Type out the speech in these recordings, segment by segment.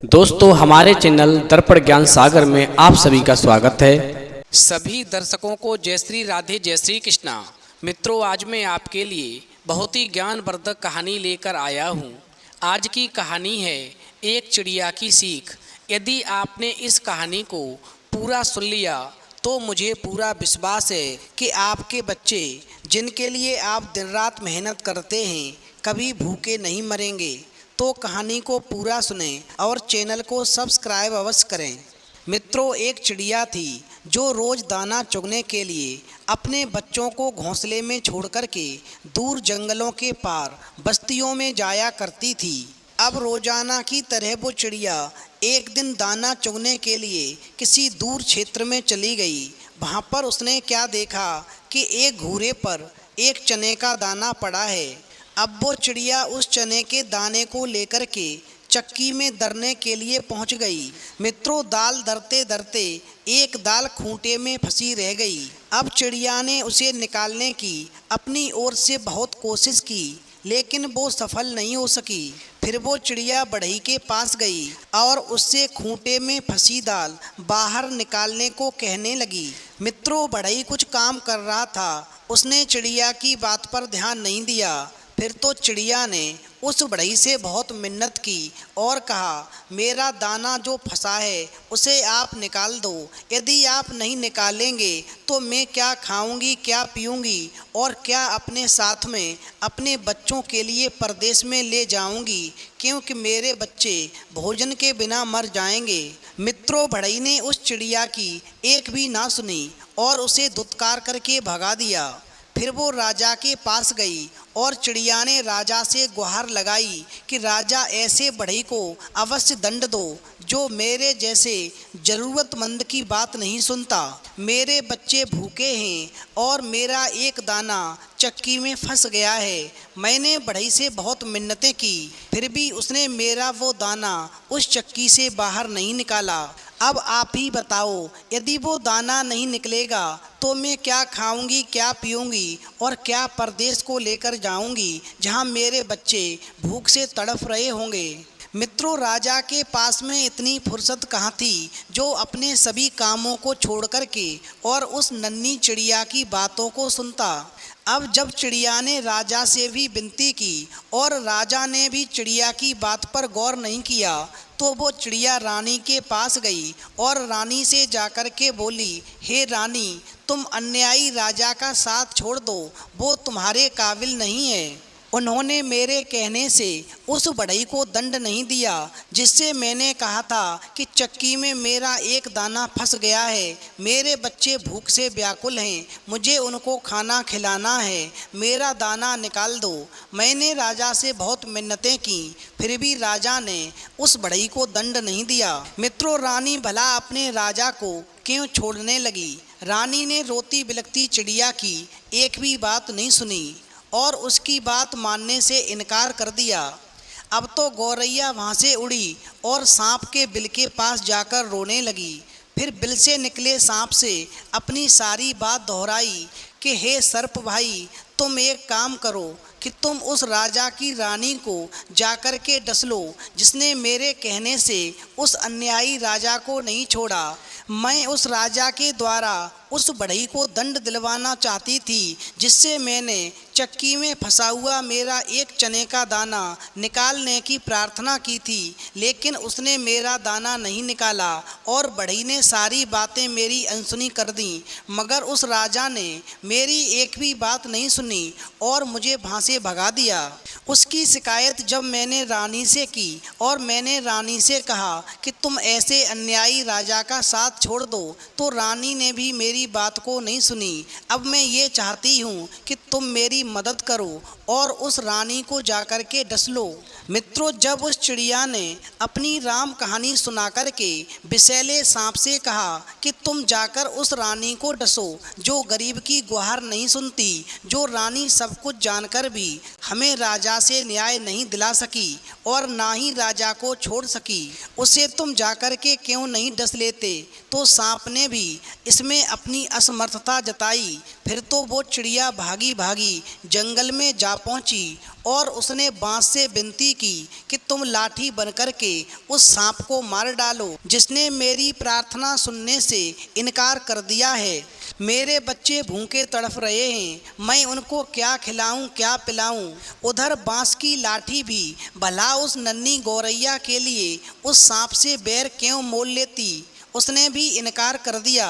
दोस्तों हमारे चैनल दर्पण ज्ञान सागर में आप सभी का स्वागत है। सभी दर्शकों को जय श्री राधे जय श्री कृष्णा। मित्रों, आज मैं आपके लिए बहुत ही ज्ञानवर्धक कहानी लेकर आया हूँ। आज की कहानी है एक चिड़िया की सीख। यदि आपने इस कहानी को पूरा सुन लिया तो मुझे पूरा विश्वास है कि आपके बच्चे, जिनके लिए आप दिन रात मेहनत करते हैं, कभी भूखे नहीं मरेंगे। तो कहानी को पूरा सुनें और चैनल को सब्सक्राइब अवश्य करें। मित्रों, एक चिड़िया थी जो रोज़ दाना चुगने के लिए अपने बच्चों को घोंसले में छोड़ कर के दूर जंगलों के पार बस्तियों में जाया करती थी। अब रोजाना की तरह वो चिड़िया एक दिन दाना चुगने के लिए किसी दूर क्षेत्र में चली गई। वहाँ पर उसने क्या देखा कि एक घूरे पर एक चने का दाना पड़ा है। अब वो चिड़िया उस चने के दाने को लेकर के चक्की में दरने के लिए पहुंच गई। मित्रों, दाल दरते दरते एक दाल खूंटे में फंसी रह गई। अब चिड़िया ने उसे निकालने की अपनी ओर से बहुत कोशिश की, लेकिन वो सफल नहीं हो सकी। फिर वो चिड़िया बढ़ई के पास गई और उससे खूंटे में फंसी दाल बाहर निकालने को कहने लगी। मित्रों, बढ़ई कुछ काम कर रहा था। उसने चिड़िया की बात पर ध्यान नहीं दिया। फिर तो चिड़िया ने उस बढ़ई से बहुत मिन्नत की और कहा, मेरा दाना जो फंसा है उसे आप निकाल दो। यदि आप नहीं निकालेंगे तो मैं क्या खाऊंगी, क्या पीऊंगी और क्या अपने साथ में अपने बच्चों के लिए परदेश में ले जाऊंगी, क्योंकि मेरे बच्चे भोजन के बिना मर जाएंगे। मित्रों, बढ़ई ने उस चिड़िया की एक भी ना सुनी और उसे धुतकार करके भगा दिया। फिर वो राजा के पास गई और चिड़िया ने राजा से गुहार लगाई कि राजा, ऐसे बढ़ई को अवश्य दंड दो जो मेरे जैसे ज़रूरतमंद की बात नहीं सुनता। मेरे बच्चे भूखे हैं और मेरा एक दाना चक्की में फंस गया है। मैंने बढ़ई से बहुत मिन्नतें की, फिर भी उसने मेरा वो दाना उस चक्की से बाहर नहीं निकाला। अब आप ही बताओ, यदि वो दाना नहीं निकलेगा तो मैं क्या खाऊंगी, क्या पीऊंगी और क्या परदेश को लेकर जाऊंगी जहां मेरे बच्चे भूख से तड़फ रहे होंगे। मित्रों, राजा के पास में इतनी फुर्सत कहाँ थी जो अपने सभी कामों को छोड़ कर के और उस नन्ही चिड़िया की बातों को सुनता। अब जब चिड़िया ने राजा से भी विनती की और राजा ने भी चिड़िया की बात पर गौर नहीं किया, तो वो चिड़िया रानी के पास गई और रानी से जाकर के बोली, हे रानी, तुम अन्यायी राजा का साथ छोड़ दो, वो तुम्हारे काबिल नहीं है। उन्होंने मेरे कहने से उस बढ़ई को दंड नहीं दिया जिससे मैंने कहा था कि चक्की में मेरा एक दाना फंस गया है। मेरे बच्चे भूख से व्याकुल हैं, मुझे उनको खाना खिलाना है, मेरा दाना निकाल दो। मैंने राजा से बहुत मिन्नतें की, फिर भी राजा ने उस बढ़ई को दंड नहीं दिया। मित्रों, रानी भला अपने राजा को क्यों छोड़ने लगी। रानी ने रोती बिलखती चिड़िया की एक भी बात नहीं सुनी और उसकी बात मानने से इनकार कर दिया। अब तो गौरैया वहाँ से उड़ी और सांप के बिल के पास जाकर रोने लगी। फिर बिल से निकले सांप से अपनी सारी बात दोहराई कि हे सर्प भाई, तुम एक काम करो कि तुम उस राजा की रानी को जाकर के डस लो जिसने मेरे कहने से उस अन्यायी राजा को नहीं छोड़ा। मैं उस राजा के द्वारा उस बढ़ई को दंड दिलवाना चाहती थी जिससे मैंने चक्की में फंसा हुआ मेरा एक चने का दाना निकालने की प्रार्थना की थी, लेकिन उसने मेरा दाना नहीं निकाला और बढ़ई ने सारी बातें मेरी अनसुनी कर दी। मगर उस राजा ने मेरी एक भी बात नहीं सुनी और मुझे वहाँ से भगा दिया। उसकी शिकायत जब मैंने रानी से की और मैंने रानी से कहा कि तुम ऐसे अन्यायी राजा का साथ छोड़ दो, तो रानी ने भी मेरी बात को नहीं सुनी। अब मैं ये चाहती हूँ कि तुम मेरी मदद करो और उस रानी को जाकर के डस लो। मित्रों, जब उस चिड़िया ने अपनी राम कहानी सुनाकर के विषैले सांप से कहा कि तुम जाकर उस रानी को डसो जो गरीब की गुहार नहीं सुनती, जो रानी सब कुछ जानकर भी हमें राजा से न्याय नहीं दिला सकी और ना ही राजा को छोड़ सकी, उसे तुम जाकर के क्यों नहीं डस लेते, तो सांप ने भी इसमें अपनी अपनी असमर्थता जताई। फिर तो वो चिड़िया भागी भागी जंगल में जा पहुंची और उसने बांस से विनती की कि तुम लाठी बनकर के उस सांप को मार डालो जिसने मेरी प्रार्थना सुनने से इनकार कर दिया है। मेरे बच्चे भूखे तड़फ रहे हैं, मैं उनको क्या खिलाऊं क्या पिलाऊं। उधर बांस की लाठी भी भला उस नन्ही गौरैया के लिए उस सांप से बैर क्यों मोल लेती, उसने भी इनकार कर दिया।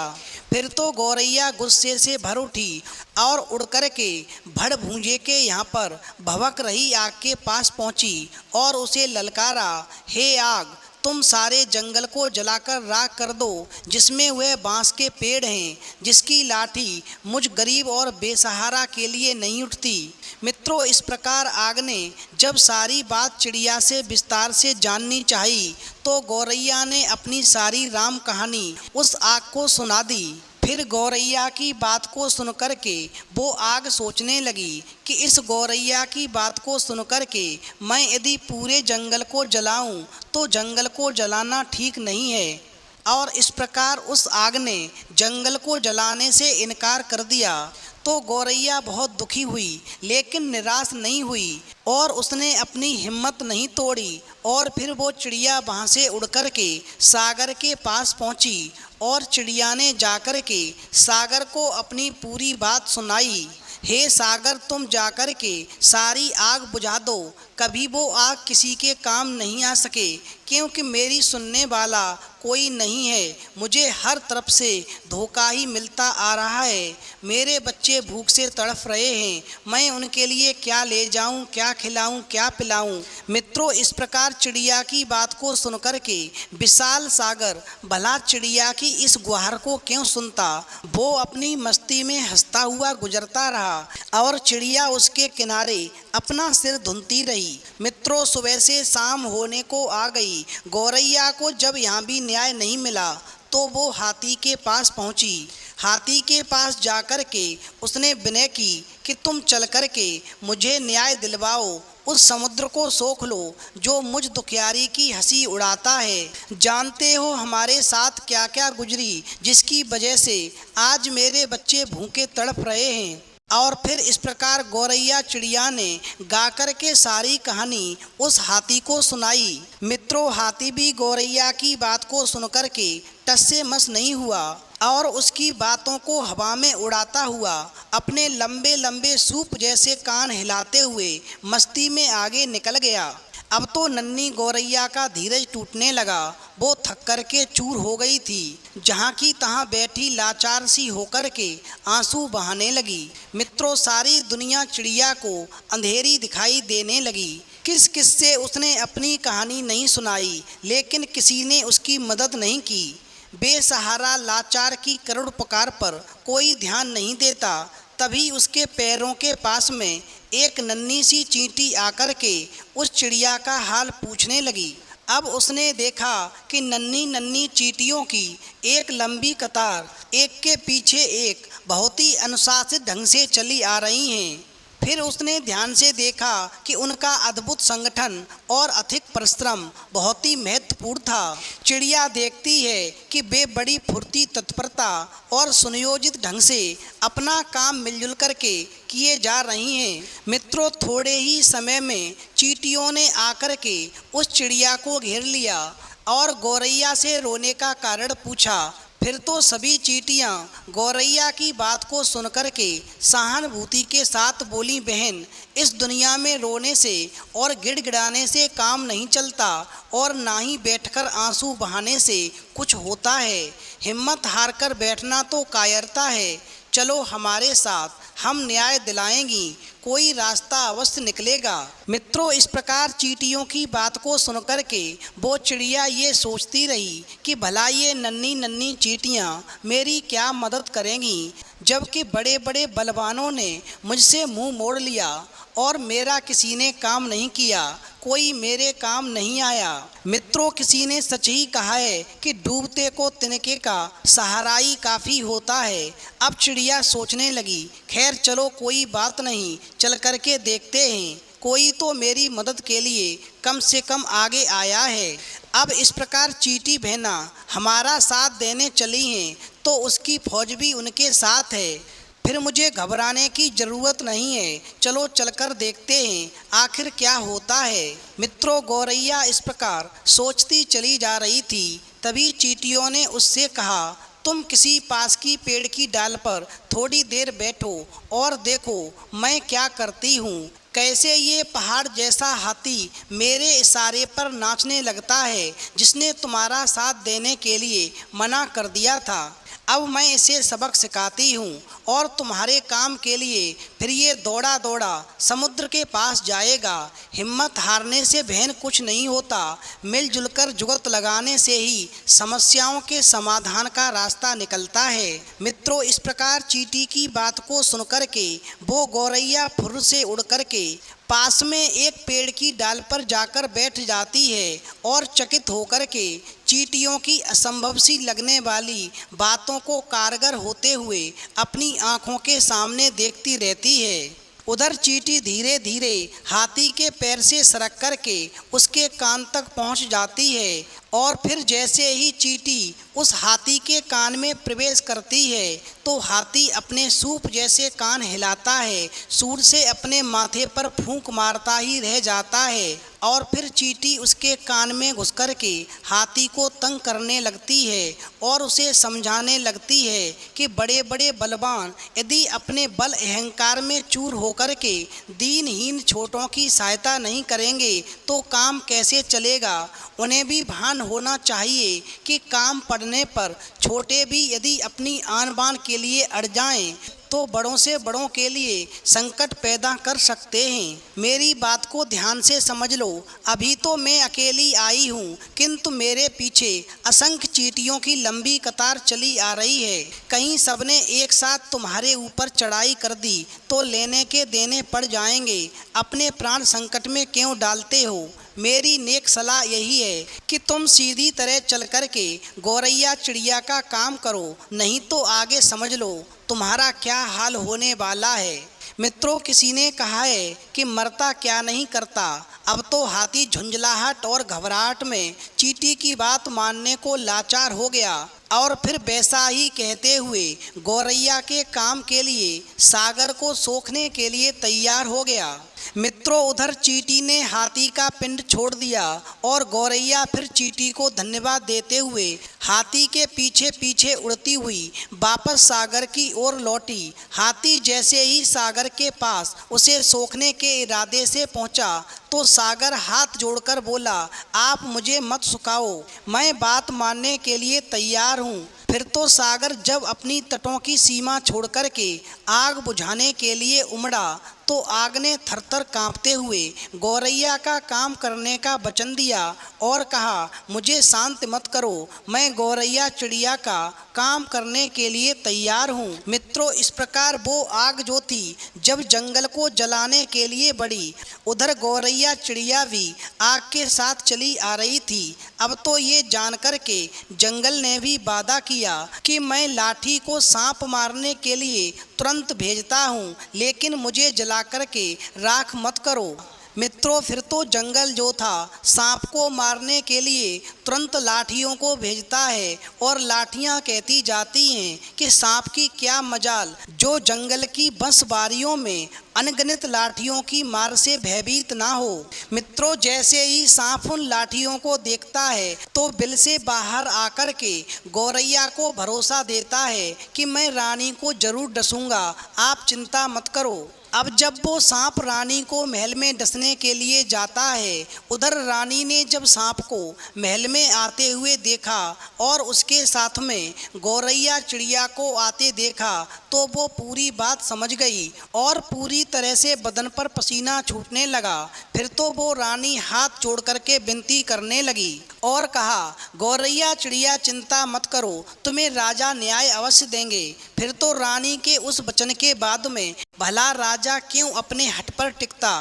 फिर तो गौरैया गुस्से से भर उठी और उड़ कर के भड़ भूंजे के यहाँ पर भभक रही आग के पास पहुँची और उसे ललकारा, हे आग, तुम सारे जंगल को जलाकर राख कर दो जिसमें वह बांस के पेड़ हैं जिसकी लाठी मुझ गरीब और बेसहारा के लिए नहीं उठती। मित्रों, इस प्रकार आग ने जब सारी बात चिड़िया से विस्तार से जाननी चाहिए तो गौरैया ने अपनी सारी राम कहानी उस आग को सुना दी। फिर गौरैया की बात को सुनकर के वो आग सोचने लगी कि इस गौरैया की बात को सुनकर के मैं यदि पूरे जंगल को जलाऊं तो जंगल को जलाना ठीक नहीं है। और इस प्रकार उस आग ने जंगल को जलाने से इनकार कर दिया। तो गौरैया बहुत दुखी हुई लेकिन निराश नहीं हुई और उसने अपनी हिम्मत नहीं तोड़ी और फिर वो चिड़िया वहाँ से उड़कर के सागर के पास पहुँची और चिड़िया ने जाकर के सागर को अपनी पूरी बात सुनाई। हे सागर, तुम जाकर के सारी आग बुझा दो, कभी वो आग किसी के काम नहीं आ सके क्योंकि मेरी सुनने वाला कोई नहीं है। मुझे हर तरफ से धोखा ही मिलता आ रहा है। मेरे बच्चे भूख से तड़फ रहे हैं, मैं उनके लिए क्या ले जाऊं, क्या खिलाऊं, क्या पिलाऊं। मित्रों, इस प्रकार चिड़िया की बात को सुनकर के विशाल सागर भला चिड़िया की इस गुहार को क्यों सुनता। वो अपनी मस्ती में हंसता हुआ गुजरता रहा और चिड़िया उसके किनारे अपना सिर धुनती रही। मित्रों, सुबह से शाम होने को आ गई। गौरैया को जब यहाँ भी न्याय नहीं मिला तो वो हाथी के पास पहुँची। हाथी के पास जाकर के उसने विनय की कि तुम चल कर के मुझे न्याय दिलवाओ, उस समुद्र को सोख लो जो मुझ दुखियारी की हंसी उड़ाता है। जानते हो हमारे साथ क्या क्या गुजरी जिसकी वजह से आज मेरे बच्चे भूखे तड़प रहे हैं। और फिर इस प्रकार गौरैया चिड़िया ने गा कर के सारी कहानी उस हाथी को सुनाई। मित्रों, हाथी भी गौरैया की बात को सुनकर के टस से मस नहीं हुआ और उसकी बातों को हवा में उड़ाता हुआ अपने लंबे लंबे सूप जैसे कान हिलाते हुए मस्ती में आगे निकल गया। अब तो नन्ही गौरैया का धीरज टूटने लगा। वो थक कर के चूर हो गई थी। जहाँ की तहाँ बैठी लाचार सी होकर के आंसू बहाने लगी। मित्रों, सारी दुनिया चिड़िया को अंधेरी दिखाई देने लगी। किस किस से उसने अपनी कहानी नहीं सुनाई लेकिन किसी ने उसकी मदद नहीं की। बेसहारा लाचार की करुण पुकार पर कोई ध्यान नहीं देता। तभी उसके पैरों के पास में एक नन्ही सी चींटी आकर के उस चिड़िया का हाल पूछने लगी। अब उसने देखा कि नन्ही नन्ही चींटियों की एक लंबी कतार एक के पीछे एक बहुत ही अनुशासित ढंग से चली आ रही हैं। फिर उसने ध्यान से देखा कि उनका अद्भुत संगठन और अधिक परिश्रम बहुत ही महत्वपूर्ण था। चिड़िया देखती है कि वे बड़ी फुर्ती, तत्परता और सुनियोजित ढंग से अपना काम मिलजुल करके किए जा रही हैं। मित्रों, थोड़े ही समय में चींटियों ने आकर के उस चिड़िया को घेर लिया और गौरैया से रोने का कारण पूछा। फिर तो सभी चींटियाँ गौरैया की बात को सुनकर के सहानुभूति के साथ बोली, बहन, इस दुनिया में रोने से और गिड़गिड़ाने से काम नहीं चलता और ना ही बैठकर आंसू बहाने से कुछ होता है। हिम्मत हार कर बैठना तो कायरता है। चलो हमारे साथ, हम न्याय दिलाएंगी, कोई रास्ता अवश्य निकलेगा। मित्रों, इस प्रकार चींटियों की बात को सुनकर के वो चिड़िया ये सोचती रही कि भला ये नन्ही नन्ही चींटियाँ मेरी क्या मदद करेंगी, जबकि बड़े बड़े बलवानों ने मुझसे मुंह मोड़ लिया और मेरा किसी ने काम नहीं किया, कोई मेरे काम नहीं आया। मित्रों, किसी ने सच ही कहा है कि डूबते को तिनके का सहारा ही काफ़ी होता है। अब चिड़िया सोचने लगी, खैर चलो कोई बात नहीं, चल करके देखते हैं, कोई तो मेरी मदद के लिए कम से कम आगे आया है। अब इस प्रकार चींटी बहना हमारा साथ देने चली हैं तो उसकी फौज भी उनके साथ है, फिर मुझे घबराने की ज़रूरत नहीं है। चलो चलकर देखते हैं आखिर क्या होता है। मित्रों, गौरैया इस प्रकार सोचती चली जा रही थी, तभी चींटियों ने उससे कहा, तुम किसी पास की पेड़ की डाल पर थोड़ी देर बैठो और देखो मैं क्या करती हूँ। कैसे ये पहाड़ जैसा हाथी मेरे इशारे पर नाचने लगता है, जिसने तुम्हारा साथ देने के लिए मना कर दिया था। अब मैं इसे सबक सिखाती हूँ और तुम्हारे काम के लिए फिर ये दौड़ा दौड़ा समुद्र के पास जाएगा। हिम्मत हारने से बहन कुछ नहीं होता, मिलजुल कर जुगत लगाने से ही समस्याओं के समाधान का रास्ता निकलता है। मित्रों, इस प्रकार चींटी की बात को सुनकर के वो गौरैया फुर्र से उड़ कर के पास में एक पेड़ की डाल पर जाकर बैठ जाती है और चकित होकर के चींटियों की असंभव सी लगने वाली बातों को कारगर होते हुए अपनी आँखों के सामने देखती रहती है। उधर चींटी धीरे धीरे हाथी के पैर से सरक कर के उसके कान तक पहुंच जाती है और फिर जैसे ही चींटी उस हाथी के कान में प्रवेश करती है तो हाथी अपने सूप जैसे कान हिलाता है, सूंड से अपने माथे पर फूंक मारता ही रह जाता है और फिर चींटी उसके कान में घुस कर के हाथी को तंग करने लगती है और उसे समझाने लगती है कि बड़े बड़े बलवान यदि अपने बल अहंकार में चूर होकर के दीनहीन छोटों की सहायता नहीं करेंगे तो काम कैसे चलेगा। उन्हें भी भान होना चाहिए कि काम पड़ने पर छोटे भी यदि अपनी आन बान के लिए अड़ जाएं तो बड़ों से बड़ों के लिए संकट पैदा कर सकते हैं। मेरी बात को ध्यान से समझ लो। अभी तो मैं अकेली आई हूँ, किंतु मेरे पीछे असंख्य चींटियों की लंबी कतार चली आ रही है। कहीं सबने एक साथ तुम्हारे ऊपर चढ़ाई कर दी तो लेने के देने पड़ जाएंगे। अपने प्राण संकट में क्यों डालते हो। मेरी नेक सलाह यही है कि तुम सीधी तरह चल कर के गौरैया चिड़िया का काम करो, नहीं तो आगे समझ लो तुम्हारा क्या हाल होने वाला है। मित्रों, किसी ने कहा है कि मरता क्या नहीं करता। अब तो हाथी झुंझलाहट और घबराहट में चींटी की बात मानने को लाचार हो गया और फिर वैसा ही कहते हुए गौरैया के काम के लिए सागर को सोखने के लिए तैयार हो गया। मित्रों, उधर चींटी ने हाथी का पिंड छोड़ दिया और गौरैया फिर चींटी को धन्यवाद देते हुए हाथी के पीछे पीछे उड़ती हुई वापस सागर की ओर लौटी। हाथी जैसे ही सागर के पास उसे सोखने के इरादे से पहुंचा तो सागर हाथ जोड़कर बोला, आप मुझे मत सुखाओ, मैं बात मानने के लिए तैयार हूँ। फिर तो सागर जब अपनी तटों की सीमा छोड़कर के आग बुझाने के लिए उमड़ा तो आग ने थरथर कांपते हुए गौरैया का काम करने का वचन दिया और कहा, मुझे शांत मत करो, मैं गौरैया चिड़िया का काम करने के लिए तैयार हूँ। मित्रों, इस प्रकार वो आग जो थी जब जंगल को जलाने के लिए बढ़ी, उधर गौरैया चिड़िया भी आग के साथ चली आ रही थी। अब तो ये जानकर के जंगल ने भी वादा किया कि मैं लाठी को सांप मारने के लिए तुरंत भेजता हूँ, लेकिन मुझे जला करके राख मत करो। मित्रों, फिर तो जंगल जो था सांप को मारने के लिए तुरंत लाठियों को भेजता है और लाठियां कहती जाती हैं कि सांप की क्या मजाल जो जंगल की बंसबारियों में अनगिनत लाठियों की मार से भयभीत ना हो। मित्रों, जैसे ही सांप उन लाठियों को देखता है तो बिल से बाहर आकर के गौरैया को भरोसा देता है कि मैं रानी को जरूर डसूंगा, आप चिंता मत करो। अब जब वो सांप रानी को महल में डसने के लिए जाता है, उधर रानी ने जब सांप को महल में आते हुए देखा और उसके साथ में गौरैया चिड़िया को आते देखा तो वो पूरी बात समझ गई और पूरी तरह से बदन पर पसीना छूटने लगा। फिर तो वो रानी हाथ जोड़ करके विनती करने लगी और कहा, गौरैया चिड़िया चिंता मत करो, तुम्हें राजा न्याय अवश्य देंगे। फिर तो रानी के उस वचन के बाद में भला राजा क्यों अपने हट पर टिकता।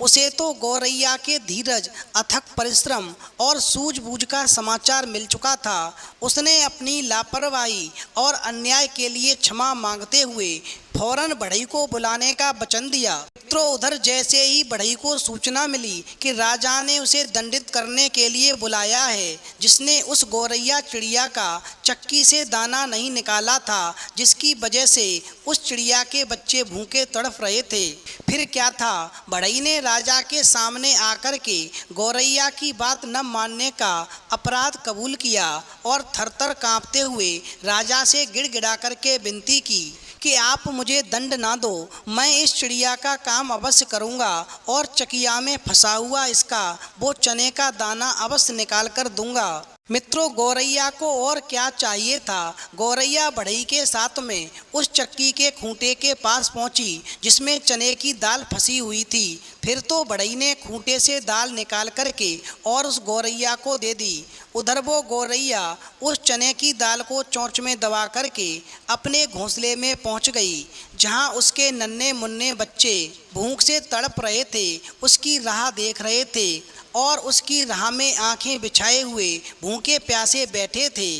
उसे तो गौरैया के धीरज, अथक परिश्रम और सूझबूझ का समाचार मिल चुका था। उसने अपनी लापरवाही और अन्याय के लिए क्षमा मांगते हुए फौरन बढ़ई को बुलाने का वचन दिया। मित्रों, उधर जैसे ही बढ़ई को सूचना मिली कि राजा ने उसे दंडित करने के लिए बुलाया है, जिसने उस गौरैया चिड़िया का चक्की से दाना नहीं निकाला था, जिसकी वजह से उस चिड़िया के बच्चे भूखे तड़फ रहे थे, फिर क्या था, बढ़ई ने राजा के सामने आकर के गौरैया की बात न मानने का अपराध कबूल किया और थरथर कांपते हुए राजा से गिड़गिड़ा करके विनती की कि आप मुझे दंड ना दो, मैं इस चिड़िया का काम अवश्य करूँगा और चकिया में फंसा हुआ इसका वो चने का दाना अवश्य निकाल कर दूंगा। मित्रों, गौरैया को और क्या चाहिए था। गौरैया बढ़ई के साथ में उस चक्की के खूंटे के पास पहुंची जिसमें चने की दाल फंसी हुई थी। फिर तो बढ़ई ने खूंटे से दाल निकाल करके और उस गौरैया को दे दी। उधर वो गौरैया उस चने की दाल को चोंच में दबा करके अपने घोंसले में पहुंच गई, जहां उसके नन्हे मुन्ने बच्चे भूख से तड़प रहे थे, उसकी राह देख रहे थे और उसकी राह में आंखें बिछाए हुए भूखे प्यासे बैठे थे।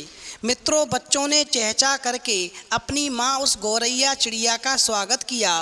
मित्रों, बच्चों ने चहचहा करके अपनी माँ उस गौरैया चिड़िया का स्वागत किया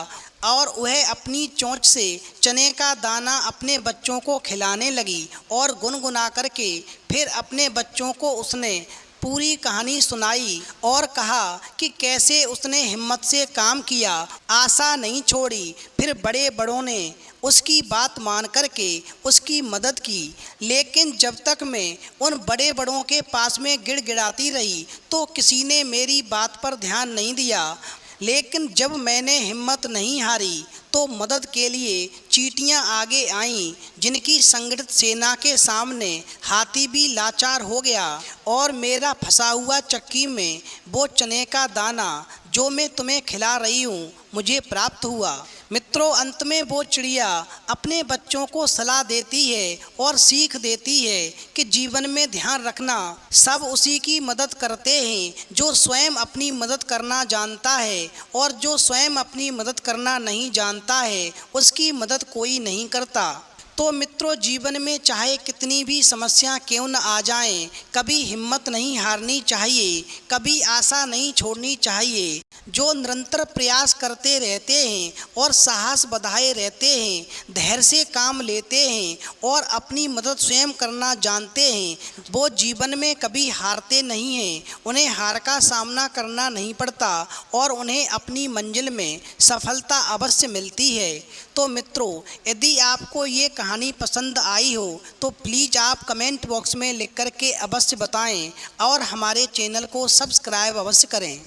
और वह अपनी चोंच से चने का दाना अपने बच्चों को खिलाने लगी और गुनगुना करके फिर अपने बच्चों को उसने पूरी कहानी सुनाई और कहा कि कैसे उसने हिम्मत से काम किया, आशा नहीं छोड़ी। फिर बड़े बड़ों ने उसकी बात मान करके उसकी मदद की, लेकिन जब तक मैं उन बड़े बड़ों के पास में गिड़गिड़ाती रही तो किसी ने मेरी बात पर ध्यान नहीं दिया। लेकिन जब मैंने हिम्मत नहीं हारी तो मदद के लिए चींटियां आगे आईं, जिनकी संगठित सेना के सामने हाथी भी लाचार हो गया और मेरा फंसा हुआ चक्की में वो चने का दाना जो मैं तुम्हें खिला रही हूँ मुझे प्राप्त हुआ। मित्रों, अंत में वो चिड़िया अपने बच्चों को सलाह देती है और सीख देती है कि जीवन में ध्यान रखना, सब उसी की मदद करते हैं जो स्वयं अपनी मदद करना जानता है, और जो स्वयं अपनी मदद करना नहीं जानता है उसकी मदद कोई नहीं करता। तो मित्रों, जीवन में चाहे कितनी भी समस्या क्यों न आ जाएं, कभी हिम्मत नहीं हारनी चाहिए, कभी आशा नहीं छोड़नी चाहिए। जो निरंतर प्रयास करते रहते हैं और साहस बढ़ाए रहते हैं, धैर्य से काम लेते हैं और अपनी मदद स्वयं करना जानते हैं, वो जीवन में कभी हारते नहीं हैं। उन्हें हार का सामना करना नहीं पड़ता और उन्हें अपनी मंजिल में सफलता अवश्य मिलती है। तो मित्रों, यदि आपको ये कहानी पसंद आई हो तो प्लीज़ आप कमेंट बॉक्स में लिख कर के अवश्य बताएं और हमारे चैनल को सब्सक्राइब अवश्य करें।